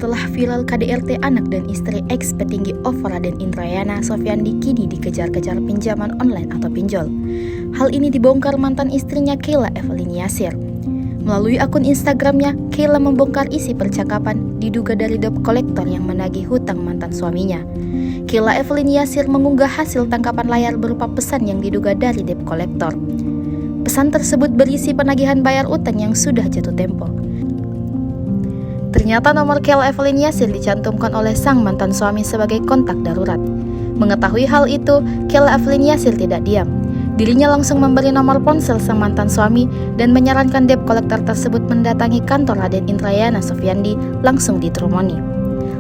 Setelah viral KDRT anak dan istri ex petinggi OFF Raden Indrayana Sofyandi kini dikejar-kejar pinjaman online atau pinjol. Hal ini dibongkar mantan istrinya Keila Evelyn Yasir. Melalui akun Instagramnya, Keila membongkar isi percakapan diduga dari debt collector yang menagih hutang mantan suaminya. Keila Evelyn Yasir mengunggah hasil tangkapan layar berupa pesan yang diduga dari debt collector. Pesan tersebut berisi penagihan bayar utang yang sudah jatuh tempo. Ternyata nomor Keila Evelyn Yasir dicantumkan oleh sang mantan suami sebagai kontak darurat. Mengetahui hal itu, Keila Evelyn Yasir tidak diam. Dirinya langsung memberi nomor ponsel sang mantan suami dan menyarankan debt collector tersebut mendatangi kantor Raden Indrayana Sofyandi langsung di Tromoni.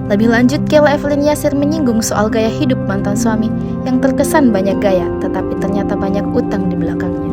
Lebih lanjut, Keila Evelyn Yasir menyinggung soal gaya hidup mantan suami yang terkesan banyak gaya, tetapi ternyata banyak utang di belakangnya.